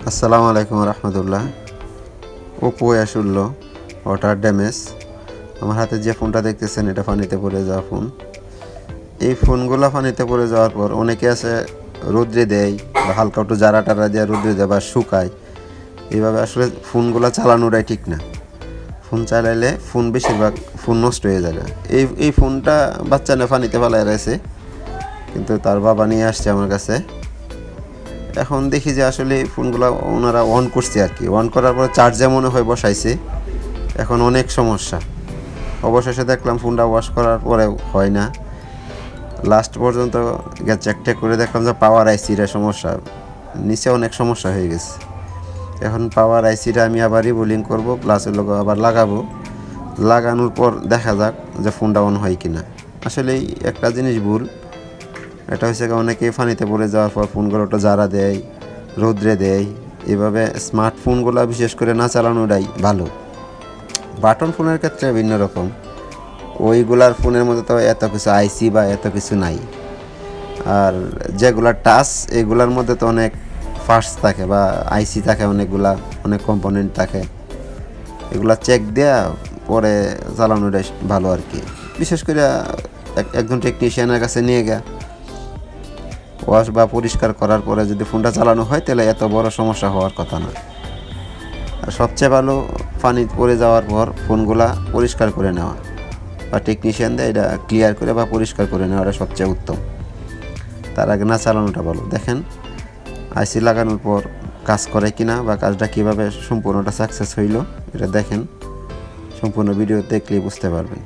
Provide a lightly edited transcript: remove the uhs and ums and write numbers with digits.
আসসালামু আলাইকুম রহমতুল্লাহ। Oppo A16 water damage. আমার হাতে যে ফোনটা দেখতেছেন এটা পানিতে পড়ে যাওয়া ফোন। এই ফোনগুলো পানিতে পড়ে যাওয়ার পর অনেকে আছে রোদ্রে দেয় বা হালকা একটু জারা টারা দিয়ে রোদ্রে দেয় বা শুকায়। এইভাবে আসলে ফোনগুলো চালানোটাই ঠিক না। ফোন চালাইলে বেশিরভাগ ফোন নষ্ট হয়ে যায়। এই ফোনটা বাচ্চা না পানিতে ফেলায় রয়েছে, কিন্তু তার বাবা নিয়ে আসছে আমার কাছে। এখন দেখি যে আসলে ফোনগুলো ওনারা অন করছে আর কি, অন করার পর চার্জে মনে হয় বসাইছে। এখন অনেক সমস্যা। অবশেষে দেখলাম ফোনটা ওয়াশ করার পরেও হয় না। লাস্ট পর্যন্ত চেক টেক করে দেখলাম যে পাওয়ার আইসিটা সমস্যা, নিচে অনেক সমস্যা হয়ে গেছে। এখন পাওয়ার আইসিটা আমি আবার রিবোলিং করবো, প্লাস এর লোক আবার লাগাবো। লাগানোর পর দেখা যাক যে ফোনটা অন হয় কি না। আসলেই একটা জিনিস ভুল, এটা হচ্ছে অনেকে পানিতে পড়ে যাওয়ার পর ফোনগুলো ওটা জারা দেয়, রৌদ্রে দেয়। এভাবে স্মার্টফোনগুলো বিশেষ করে না চালানোটাই ভালো। বাটন ফোনের ক্ষেত্রে ভিন্ন রকম, ওইগুলার ফোনের মধ্যে তো এত কিছু আইসি বা এত কিছু নাই। আর যেগুলা টাচ এগুলার মধ্যে তো অনেক ফাস্ট থাকে বা আইসি থাকে, অনেকগুলা অনেক কম্পোনেন্ট থাকে। এগুলা চেক দেয়া পরে চালানোটাই ভালো আর কি। বিশেষ করে একজন টেকনিশিয়ানের কাছে নিয়ে গিয়া ওয়াশ বা পরিষ্কার করার পরে যদি ফোনটা চালানো হয় তাহলে এত বড় সমস্যা হওয়ার কথা না। আর সবচেয়ে ভালো পানি পড়ে যাওয়ার পর ফোনগুলা পরিষ্কার করে নেওয়া বা টেকনিশিয়ান দিয়ে এটা ক্লিয়ার করে বা পরিষ্কার করে নেওয়াটা সবচেয়ে উত্তম। তার আগে না চালানোটা ভালো। দেখেন আইসি লাগানোর পর কাজ করে কিনা বা কাজটা কীভাবে সম্পূর্ণটা সাকসেস হইল এটা দেখেন। সম্পূর্ণ ভিডিও দেখলেই বুঝতে পারবেন।